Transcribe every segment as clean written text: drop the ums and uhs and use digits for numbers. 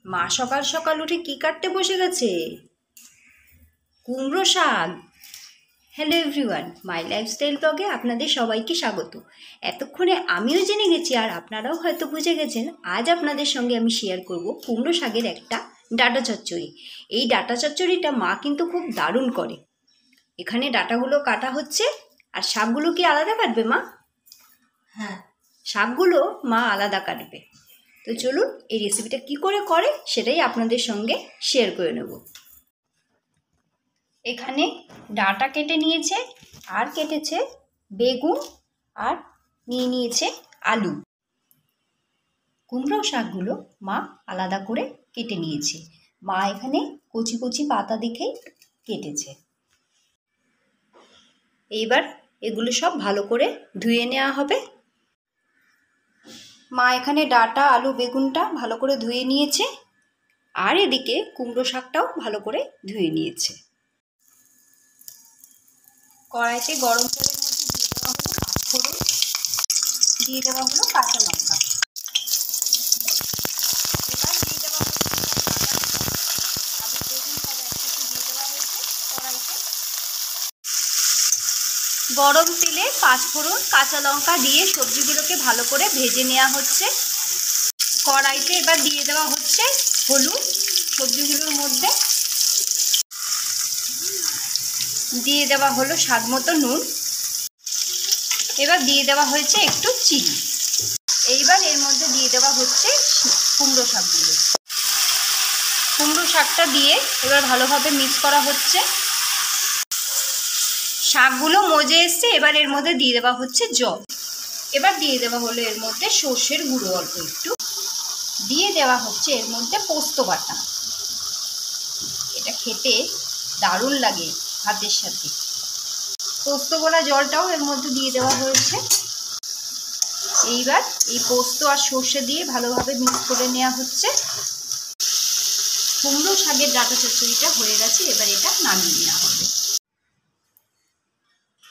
মা সকাল সকাল উঠে কি কাটতে বসে গেছে? কুমড়ো শাক। হ্যালো এভরিওয়ান, মাই লাইফস্টাইল ব্লগে আপনাদের সবাইকে স্বাগত। এতক্ষণে আমিও জেনে গেছি আর আপনারাও হয়তো বুঝে গেছেন, আজ আপনাদের সঙ্গে আমি শেয়ার করব কুমড়ো শাকের একটা ডাঁটা চচ্চড়ি। এই ডাঁটা চচ্চড়িটা মা কিন্তু খুব দারুণ করে। এখানে ডাঁটাগুলো কাটা হচ্ছে, আর শাকগুলো কি আলাদা কাটবে মা? হ্যাঁ, শাকগুলো মা আলাদা কাটবে। তো চলুন এই রেসিপিটা কি করে সেটাই আপনাদের সঙ্গে শেয়ার করে নেব। এখানে ডাঁটা কেটে নিয়েছে, আর কেটেছে বেগুন, আর নিয়েছে আলু। কুমড়ো শাকগুলো মা আলাদা করে কেটে নিয়েছে। মা এখানে কচি কচি পাতা দেখেই কেটেছে। এইবার এগুলো সব ভালো করে ধুয়ে নেওয়া হবে। মা এখানে ডাঁটা, আলু, বেগুনটা ভালো করে ধুয়ে নিয়েছে, আর এদিকে কুমড়ো শাকটাও ভালো করে ধুয়ে নিয়েছে। কড়াইতে গরম তেলের মধ্যে দিয়ে দেওয়া হলো পাঁচফোড়ন, দিয়ে দেওয়া হলো কাঁচা লঙ্কা। এবার দিয়ে দেওয়া হচ্ছে আলু, বেগুন সব একসাথে দিয়ে দেওয়া হয়েছে কড়াইতে। গরম তেলে পাঁচফোড়ন, কাঁচা লঙ্কা দিয়ে সবজিগুলোকে ভালো করে ভেজে নেওয়া হচ্ছে। কড়াইতে এবার দিয়ে দেওয়া হচ্ছে হলুদ, সবজিগুলোর মধ্যে দিয়ে দেওয়া হলো স্বাদ মতো নুন। এবার দিয়ে দেওয়া হয়েছে একটু চিনি। এইবার এর মধ্যে দিয়ে দেওয়া হচ্ছে কুমড়ো শাকগুলো। কুমড়ো শাকটা দিয়ে এবার ভালোভাবে মিক্স করা হচ্ছে। শাকগুলো মজে এসছে, এবার এর মধ্যে দিয়ে দেওয়া হচ্ছে জল। এবার দিয়ে দেওয়া হলো এর মধ্যে সর্ষের গুঁড়ো অল্প একটু, দিয়ে দেওয়া হচ্ছে এর মধ্যে পোস্ত বাটা। এটা খেতে দারুণ লাগে ভাতের সাথে। পোস্ত গোলা জলটাও এর মধ্যে দিয়ে দেওয়া হয়েছে। এইবার এই পোস্ত আর সর্ষে দিয়ে ভালোভাবে মিক্স করে নেওয়া হচ্ছে। কুমড়ো শাকের ডাঁটা চচ্চড়িটা হয়ে গেছে, এবার এটা নামিয়ে নেওয়া হবে।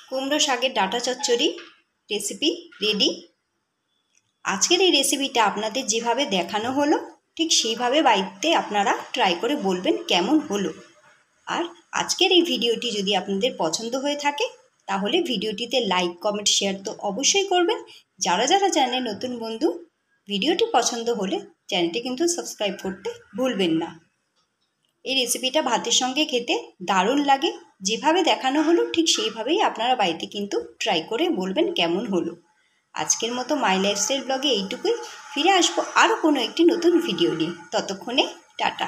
কুমড়ো শাকের ডাঁটা চচ্চড়ি রেসিপি রেডি। আজকের এই রেসিপিটা আপনাদের যেভাবে দেখানো হলো ঠিক সেইভাবে বাড়িতে আপনারা ট্রাই করে বলবেন কেমন হলো। আর আজকের এই ভিডিওটি যদি আপনাদের পছন্দ হয়ে থাকে তাহলে ভিডিওটিতে লাইক, কমেন্ট, শেয়ার তো অবশ্যই করবেন। যারা যারা চ্যানেলে নতুন বন্ধু, ভিডিওটি পছন্দ হলে চ্যানেলটি কিন্তু সাবস্ক্রাইব করতে ভুলবেন না। এই রেসিপিটা ভাতের সঙ্গে খেতে দারুণ লাগে। যেভাবে দেখানো হলো ঠিক সেইভাবেই আপনারা বাড়িতে কিন্তু ট্রাই করে বলবেন কেমন হলো। আজকের মতো মাই লাইফস্টাইল ব্লগে এইটুকুই। ফিরে আসবো আরও কোনো একটি নতুন ভিডিও নিয়ে। ততক্ষণে টাটা।